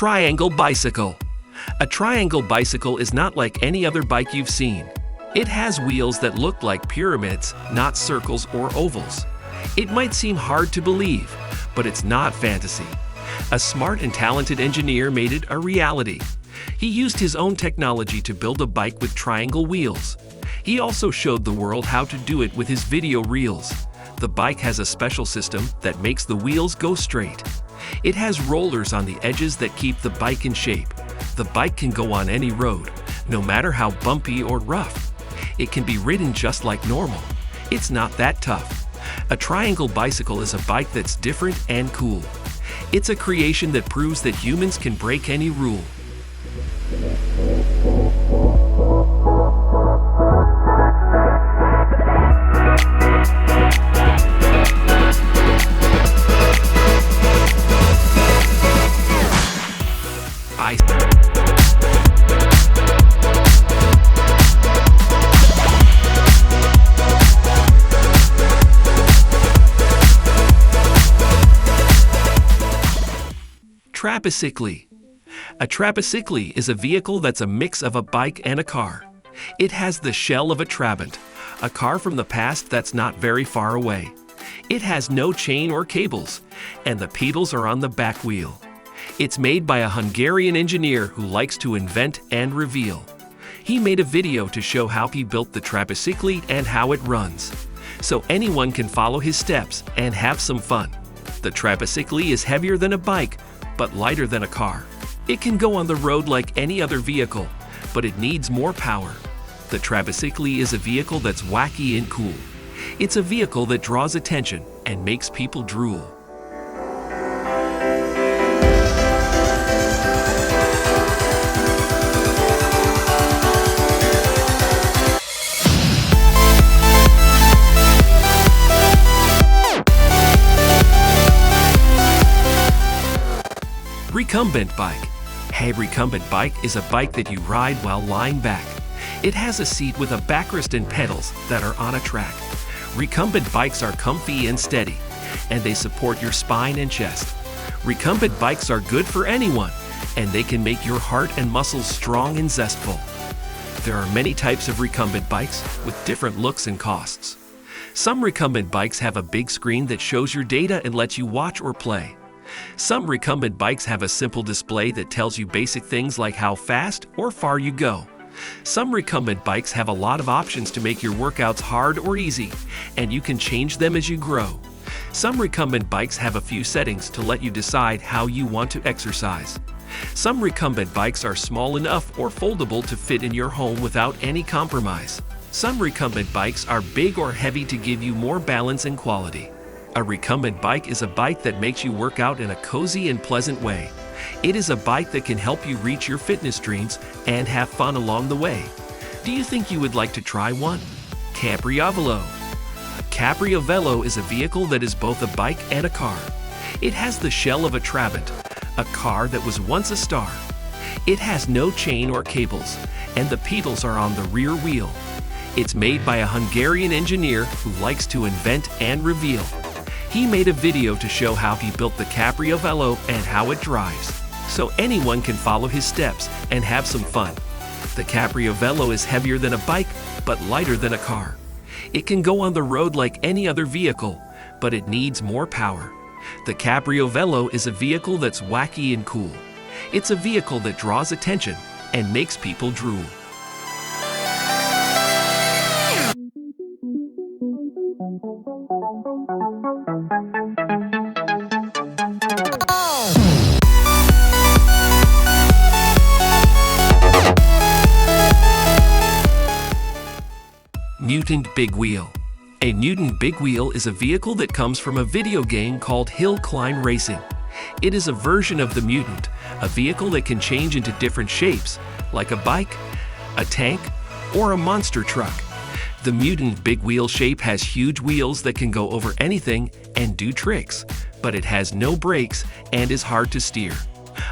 Triangle bicycle. A triangle bicycle is not like any other bike you've seen. It has wheels that look like pyramids, not circles or ovals. It might seem hard to believe, but it's not fantasy. A smart and talented engineer made it a reality. He used his own technology to build a bike with triangle wheels. He also showed the world how to do it with his video reels. The bike has a special system that makes the wheels go straight. It has rollers on the edges that keep the bike in shape. The bike can go on any road, no matter how bumpy or rough. It can be ridden just like normal. It's not that tough. A triangle bicycle is a bike that's different and cool. It's a creation that proves that humans can break any rule. Trabicikli. A trabicikli is a vehicle that's a mix of a bike and a car. It has the shell of a Trabant, a car from the past that's not very far away. It has no chain or cables, and the pedals are on the back wheel. It's made by a Hungarian engineer who likes to invent and reveal. He made a video to show how he built the Trabicikli and how it runs, so anyone can follow his steps and have some fun. The Trabicikli is heavier than a bike, but lighter than a car. It can go on the road like any other vehicle, but it needs more power. The Trabicikli is a vehicle that's wacky and cool. It's a vehicle that draws attention and makes people drool. Recumbent bike. A recumbent bike is a bike that you ride while lying back. It has a seat with a backrest and pedals that are on a track. Recumbent bikes are comfy and steady, and they support your spine and chest. Recumbent bikes are good for anyone, and they can make your heart and muscles strong and zestful. There are many types of recumbent bikes with different looks and costs. Some recumbent bikes have a big screen that shows your data and lets you watch or play. Some recumbent bikes have a simple display that tells you basic things like how fast or far you go. Some recumbent bikes have a lot of options to make your workouts hard or easy, and you can change them as you grow. Some recumbent bikes have a few settings to let you decide how you want to exercise. Some recumbent bikes are small enough or foldable to fit in your home without any compromise. Some recumbent bikes are big or heavy to give you more balance and quality. A recumbent bike is a bike that makes you work out in a cozy and pleasant way. It is a bike that can help you reach your fitness dreams and have fun along the way. Do you think you would like to try one? Cabriovelo. Cabriovelo is a vehicle that is both a bike and a car. It has the shell of a Trabant, a car that was once a star. It has no chain or cables, and the pedals are on the rear wheel. It's made by a Hungarian engineer who likes to invent and reveal. He made a video to show how he built the Cabriovelo and how it drives, so anyone can follow his steps and have some fun. The Cabriovelo is heavier than a bike, but lighter than a car. It can go on the road like any other vehicle, but it needs more power. The Cabriovelo is a vehicle that's wacky and cool. It's a vehicle that draws attention and makes people drool. Mutant Big Wheel. A Mutant Big Wheel is a vehicle that comes from a video game called Hill Climb Racing. It is a version of the Mutant, a vehicle that can change into different shapes, like a bike, a tank, or a monster truck. The Mutant Big Wheel shape has huge wheels that can go over anything and do tricks, but it has no brakes and is hard to steer.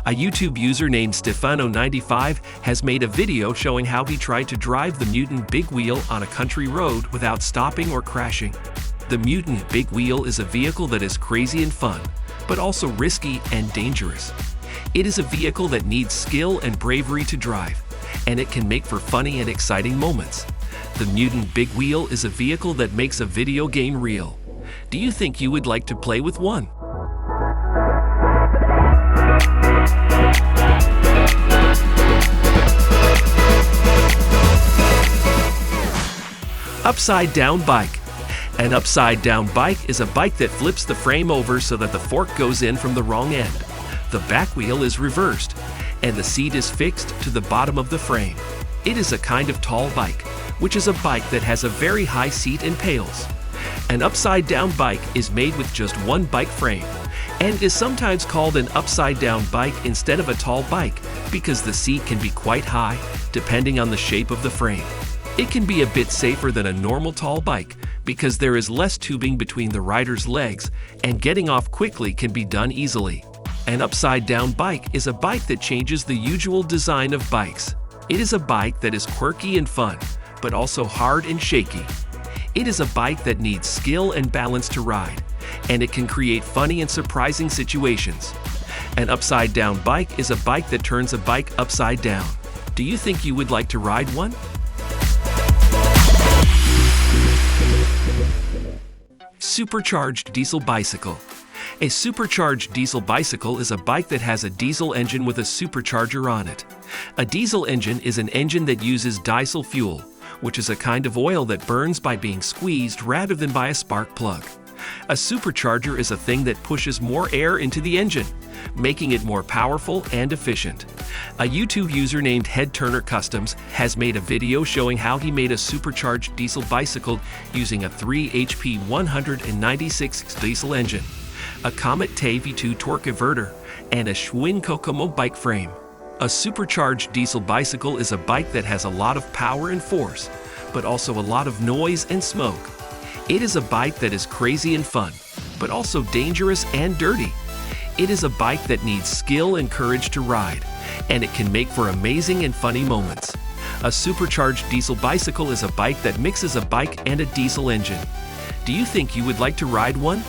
A YouTube user named Stefano95 has made a video showing how he tried to drive the Mutant Big Wheel on a country road without stopping or crashing. The Mutant Big Wheel is a vehicle that is crazy and fun, but also risky and dangerous. It is a vehicle that needs skill and bravery to drive, and it can make for funny and exciting moments. The Mutant Big Wheel is a vehicle that makes a video game real. Do you think you would like to play with one? Upside down bike. An upside down bike is a bike that flips the frame over so that the fork goes in from the wrong end. The back wheel is reversed, and the seat is fixed to the bottom of the frame. It is a kind of tall bike, which is a bike that has a very high seat and pails. An upside down bike is made with just one bike frame, and is sometimes called an upside down bike instead of a tall bike because the seat can be quite high depending on the shape of the frame. It can be a bit safer than a normal tall bike because there is less tubing between the rider's legs, and getting off quickly can be done easily. An upside-down bike is a bike that changes the usual design of bikes. It is a bike that is quirky and fun, but also hard and shaky. It is a bike that needs skill and balance to ride, and it can create funny and surprising situations. An upside-down bike is a bike that turns a bike upside down. Do you think you would like to ride one? Supercharged diesel bicycle. A supercharged diesel bicycle is a bike that has a diesel engine with a supercharger on it. A diesel engine is an engine that uses diesel fuel, which is a kind of oil that burns by being squeezed rather than by a spark plug. A supercharger is a thing that pushes more air into the engine, making it more powerful and efficient. A YouTube user named Head Turner Customs has made a video showing how he made a supercharged diesel bicycle using a 3 HP 196 diesel engine, a Comet V2 torque inverter, and a Schwinn Kokomo bike frame. A supercharged diesel bicycle is a bike that has a lot of power and force, but also a lot of noise and smoke. It is a bike that is crazy and fun, but also dangerous and dirty. It is a bike that needs skill and courage to ride, and it can make for amazing and funny moments. A supercharged diesel bicycle is a bike that mixes a bike and a diesel engine. Do you think you would like to ride one?